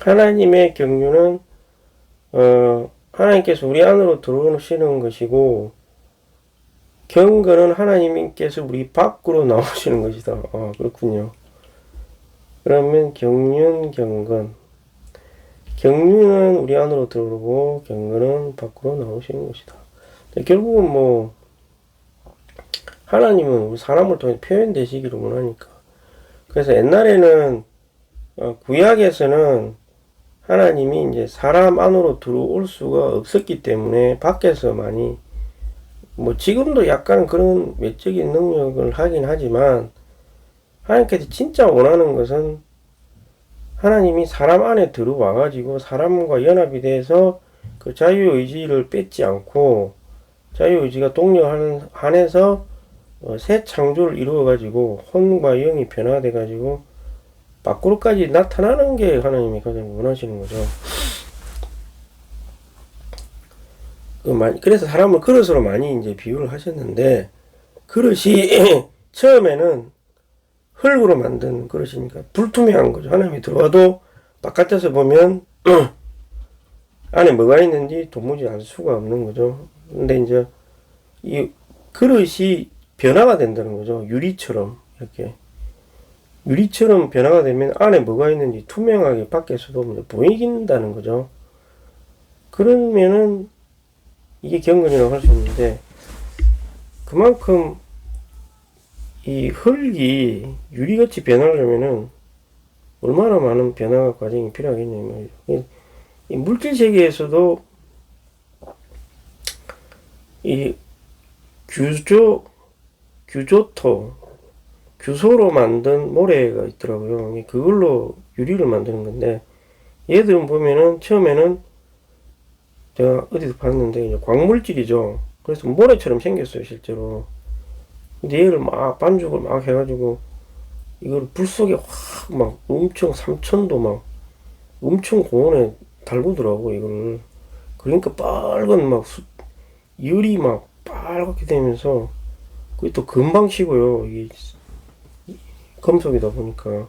하나님의 경륜은 하나님께서 우리 안으로 들어오시는 것이고, 경건은 하나님께서 우리 밖으로 나오시는 것이다. 그렇군요. 그러면 경륜, 경건. 경륜은 우리 안으로 들어오고 경건은 밖으로 나오시는 것이다. 결국은 뭐 하나님은 우리 사람을 통해 표현되시기를 원하니까. 그래서 옛날에는 구약에서는 하나님이 이제 사람 안으로 들어올 수가 없었기 때문에 밖에서 많이, 뭐 지금도 약간 그런 외적인 능력을 하긴 하지만, 하나님께서 진짜 원하는 것은 하나님이 사람 안에 들어와 가지고 사람과 연합이 돼서 그 자유의지를 뺏지 않고 자유의지가 동력 안에서 새 창조를 이루어 가지고 혼과 영이 변화돼 가지고 밖으로까지 나타나는 게 하나님이 가장 원하시는 거죠. 그래서 사람을 그릇으로 많이 이제 비유를 하셨는데, 그릇이 처음에는 흙으로 만든 그릇이니까 불투명한 거죠. 하나님이 들어와도 바깥에서 보면 안에 뭐가 있는지 도무지 알 수가 없는 거죠. 근데 이제 이 그릇이 변화가 된다는 거죠. 유리처럼 이렇게. 유리처럼 변화가 되면 안에 뭐가 있는지 투명하게 밖에서도 보이긴다는 거죠. 그러면은 이게 경건이라고 할 수 있는데, 그만큼 이 흙이 유리같이 변하려면은 얼마나 많은 변화 과정이 필요하겠냐면, 이 물질 세계에서도 이 규소로 만든 모래가 있더라고요. 그걸로 유리를 만드는 건데, 얘들은 보면은 처음에는 제가 어디서 봤는데 이제 광물질이죠. 그래서 모래처럼 생겼어요, 실제로. 근데 얘를 막 반죽을 막 해가지고 이걸 불 속에 확 막 엄청 3000도 막 엄청 고온에 달구더라고, 이거를. 그러니까 빨간 막 열이 막 빨갛게 되면서, 그게 또 금방 식어요. 이게 금속이다 보니까.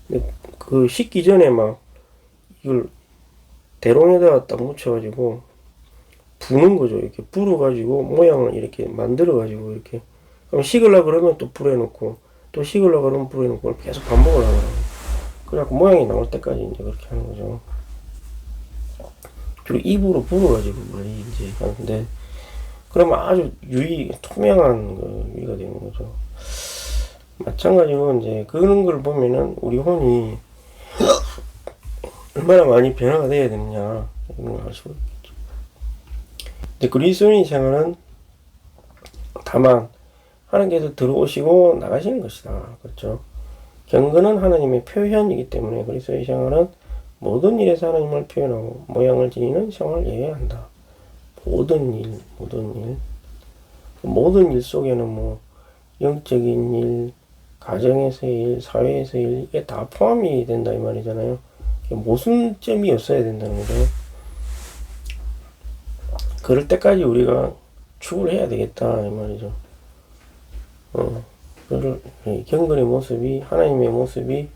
근데 그 식기 전에 막 이걸 대롱에다가 딱 묻혀가지고 부는 거죠. 이렇게 불어가지고 모양을 이렇게 만들어가지고 이렇게. 그럼 식으려 그러면 또 불어놓고, 또 식으려 그러면 불어놓고 계속 반복을 하더라고요. 그래갖고 모양이 나올 때까지 이제 그렇게 하는 거죠. 주로 입으로 불어가지고 많이 이제 하는데, 그러면 아주 투명한 그 유리가 되는 거죠. 마찬가지로 이제 그런 걸 보면은 우리 혼이 얼마나 많이 변화가 돼야 되느냐, 이런 걸 알 수가 있겠죠. 근데 그리스도인의 생활은 다만 하나님께서 들어오시고 나가시는 것이다. 그렇죠? 경건은 하나님의 표현이기 때문에 그리스도의 생활은 모든 일에서 하나님을 표현하고 모양을 지니는 생활을 예외 한다. 모든 일. 모든 일 속에는 뭐 영적인 일, 가정에서의 일, 사회에서의 일, 이게 다 포함이 된다 이 말이잖아요. 모순점이 없어야 된다는 거죠. 그럴 때까지 우리가 추구를 해야 되겠다 이 말이죠. 경건의 모습이, 하나님의 모습이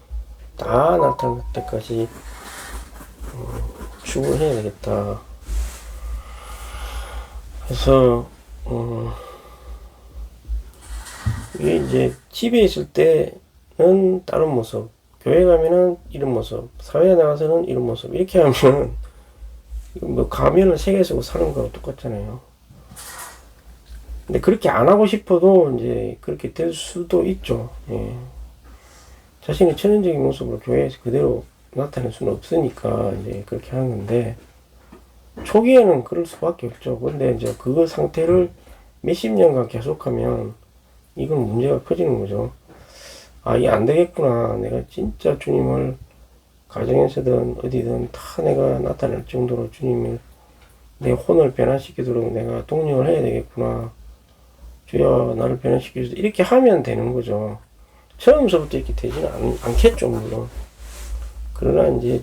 다 나타날 때까지 추구를 해야 되겠다. 그래서 이게 이제 집에 있을 때는 다른 모습, 교회 가면은 이런 모습, 사회에 나가서는 이런 모습, 이렇게 하면 뭐 가면을 3개 쓰고 사는 거랑 똑같잖아요. 근데 그렇게 안 하고 싶어도 이제 그렇게 될 수도 있죠. 예. 자신의 천연적인 모습으로 교회에서 그대로 나타낼 수는 없으니까 이제 그렇게 하는 건데, 초기에는 그럴 수밖에 없죠. 근데 이제 그 상태를 몇십 년간 계속하면 이건 문제가 커지는 거죠. 아, 이게 안 되겠구나. 내가 진짜 주님을 가정에서든 어디든 다 내가 나타낼 정도로 주님을 내 혼을 변화시키도록 내가 동력을 해야 되겠구나. 주여 나를 변화시켜주세요. 이렇게 하면 되는 거죠. 처음서부터 이렇게 되지는 않겠죠, 물론. 그러나 이제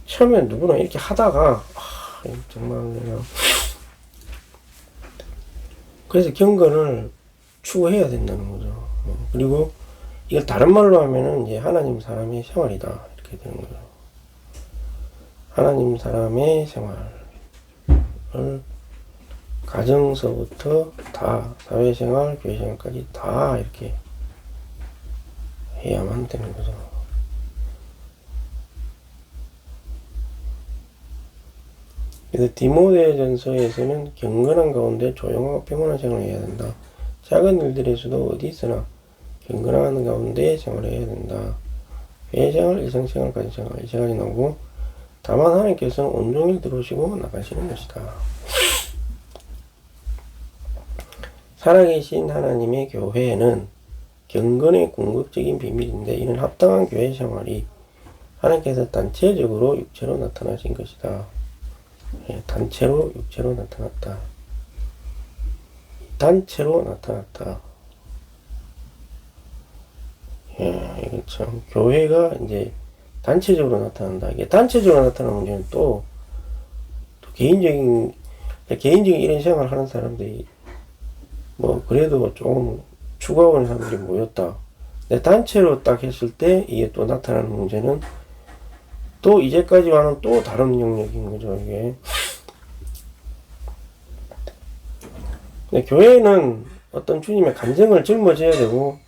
처음에 누구나 이렇게 하다가 정말 내가 그래서 경건을 추구해야 된다는 거죠. 그리고 이걸 다른 말로 하면은 이제 하나님 사람의 생활이다 이렇게 되는 거죠. 하나님 사람의 생활을 가정서부터 다 사회생활, 교회생활까지 다 이렇게 해야만 되는 거죠. 그래서 디모데전서에서는 경건한 가운데 조용하고 평온한 생활을 해야 된다. 작은 일들에서도 어디 있으나 경건한 가운데 생활을 해야 된다. 회생활, 일상생활, 가정생활 이 생활이 나오고 다만 하나님께서는 온종일 들어오시고 나가시는 것이다. 살아계신 하나님의 교회는 경건의 궁극적인 비밀인데 이는 합당한 교회 생활이 하나님께서 단체적으로 육체로 나타나신 것이다. 단체로 육체로 나타났다. 단체로 나타났다. 이거 참 교회가 이제 단체적으로 나타난다. 이게 단체적으로 나타나는 문제는 또 개인적인 이런 생활을 하는 사람들이 뭐 그래도 좀 추구하는 사람들이 모였다. 근데 단체로 딱 했을 때 이게 또 나타나는 문제는 또 이제까지와는 또 다른 영역인 거죠, 이게. 근데 교회는 어떤 주님의 간증을 짊어져야 되고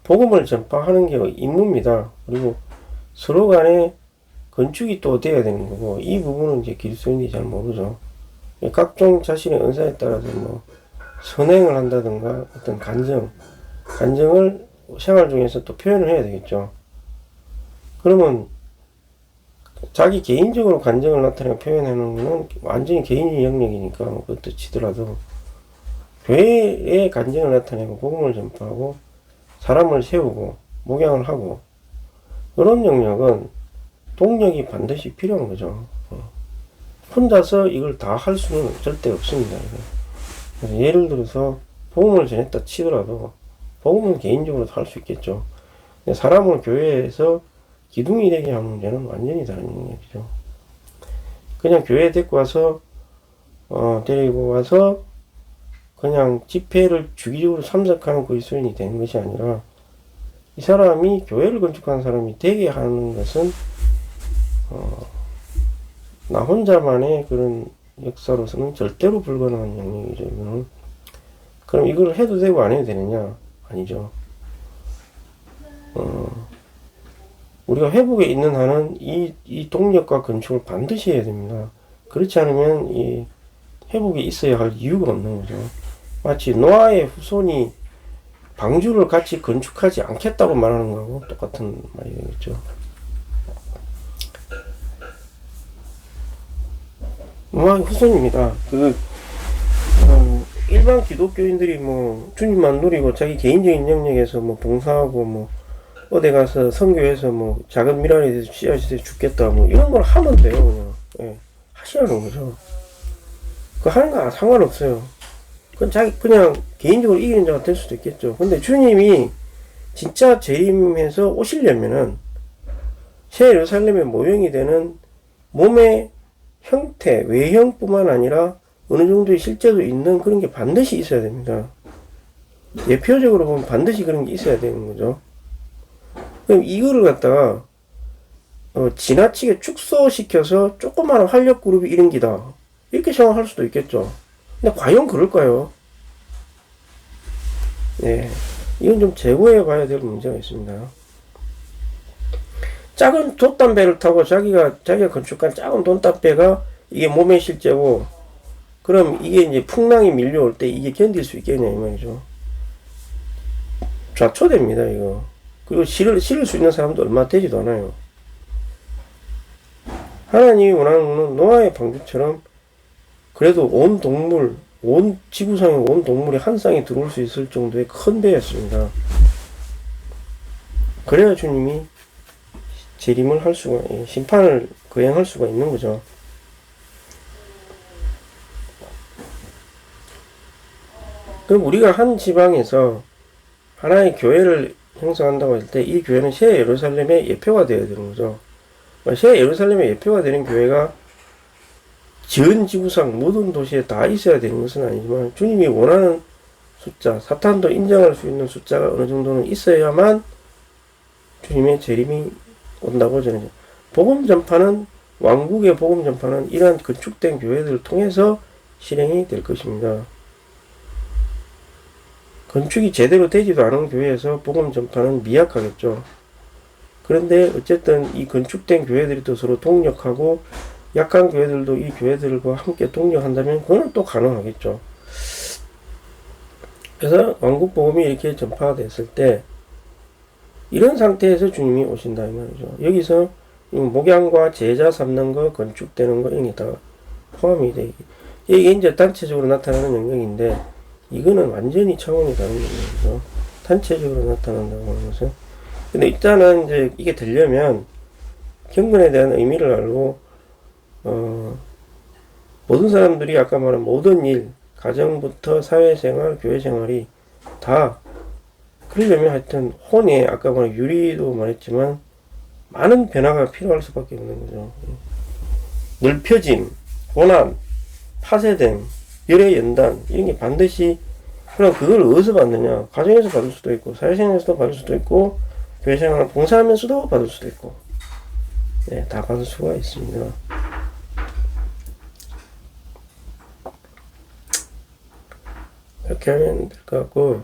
복음을 전파하는 게 임무입니다. 그리고 서로 간에 건축이 또 돼야 되는 거고 이 부분은 이제 기독교인들이 잘 모르죠. 각종 자신의 은사에 따라서 뭐 선행을 한다든가 어떤 간증을 생활 중에서 또 표현을 해야 되겠죠. 그러면 자기 개인적으로 간증을 나타내고 표현하는 거는 완전히 개인의 영역이니까 그것도 치더라도 교회의 간증을 나타내고 복음을 전파하고 사람을 세우고 목양을 하고 그런 영역은 동력이 반드시 필요한 거죠. 혼자서 이걸 다 할 수는 절대 없습니다. 그래서 예를 들어서 복음을 전했다 치더라도 복음은 개인적으로도 할 수 있겠죠. 사람을 교회에서 기둥이 되게 하는 문제는 완전히 다른 영역이죠. 그냥 교회에 데리고 와서 데리고 와서 그냥 집회를 주기적으로 참석하는 그리스도인이 되는 것이 아니라 이 사람이 교회를 건축하는 사람이 되게 하는 것은 나 혼자만의 그런 역사로서는 절대로 불가능한 영역이죠. 이거는. 그럼 이걸 해도 되고 안 해도 되느냐? 아니죠. 우리가 회복에 있는 한은 이 동력과 건축을 반드시 해야 됩니다. 그렇지 않으면 이 회복이 있어야 할 이유가 없는 거죠. 마치 노아의 후손이 방주를 같이 건축하지 않겠다고 말하는 거하고 똑같은 말이 되겠죠. 노아의 후손입니다. 일반 기독교인들이 뭐 주님만 누리고 자기 개인적인 영역에서 뭐 봉사하고 뭐 어디 가서 선교해서 뭐 작은 미랄에 대해서 씨앗이 돼서 죽겠다 뭐 이런 걸 하면 돼요. 그냥. 예, 하시라는 거죠. 그거 하는 거 상관없어요. 그건 자기 그냥 개인적으로 이기는 자가 될 수도 있겠죠. 근데 주님이 진짜 재림해서 오시려면은 새 예루살렘의 모형이 되는 몸의 형태, 외형뿐만 아니라 어느 정도의 실제도 있는 그런 게 반드시 있어야 됩니다. 예표적으로 보면 반드시 그런 게 있어야 되는 거죠. 그럼 이거를 갖다가 지나치게 축소시켜서 조그마한 활력 그룹이 이런 기다 이렇게 생각할 수도 있겠죠. 근데 과연 그럴까요? 네, 이건 좀 재고해 봐야 될 문제가 있습니다. 작은 돛담배를 타고 자기가 건축한 작은 돛담배가 이게 몸의 실제고, 그럼 이게 이제 풍랑이 밀려올 때 이게 견딜 수 있겠냐 이 말이죠. 좌초됩니다 이거. 그리고 실을 수 있는 사람도 얼마 되지도 않아요. 하나님이 원하는 것은 노아의 방주처럼 그래도 온 지구상의 온 동물이 한 쌍이 들어올 수 있을 정도의 큰 배였습니다. 그래야 주님이 재림을 할 수가, 심판을 거행할 수가 있는 거죠. 그럼 우리가 한 지방에서 하나의 교회를 형성한다고 할 때 이 교회는 새 예루살렘의 예표가 되어야 되는 거죠. 새 예루살렘의 예표가 되는 교회가 전 지구상 모든 도시에 다 있어야 되는 것은 아니지만 주님이 원하는 숫자, 사탄도 인정할 수 있는 숫자가 어느 정도는 있어야만 주님의 재림이 온다고 저는. 복음 전파는 왕국의 복음 전파는 이러한 건축된 교회들을 통해서 실행이 될 것입니다. 건축이 제대로 되지도 않은 교회에서 복음 전파는 미약하겠죠. 그런데 어쨌든 이 건축된 교회들이 또 서로 동력하고 약한 교회들도 이 교회들과 함께 동력한다면 그건 또 가능하겠죠. 그래서 왕국 복음이 이렇게 전파가 됐을 때 이런 상태에서 주님이 오신다 이 말이죠. 여기서 목양과 제자 삼는 거, 건축되는 거 이런 게 다 포함이 되기. 이게 이제 단체적으로 나타나는 영역인데 이거는 완전히 차원이 다른 영역이죠. 단체적으로 나타난다고 하는 것은. 근데 일단은 이제 이게 되려면 경건에 대한 의미를 알고 모든 사람들이 아까 말한 모든 일, 가정부터 사회생활, 교회생활이 다 그러려면 하여튼 혼에 아까 말한 유리도 말했지만 많은 변화가 필요할 수밖에 없는 거죠. 넓혀짐, 고난, 파쇄됨, 열의 연단 이런 게 반드시 그럼 그걸 어디서 받느냐? 가정에서 받을 수도 있고 사회생활에서도 받을 수도 있고 교회생활 봉사하면서도 받을 수도 있고 네, 다 받을 수가 있습니다. 이렇게 하면 될 것 같고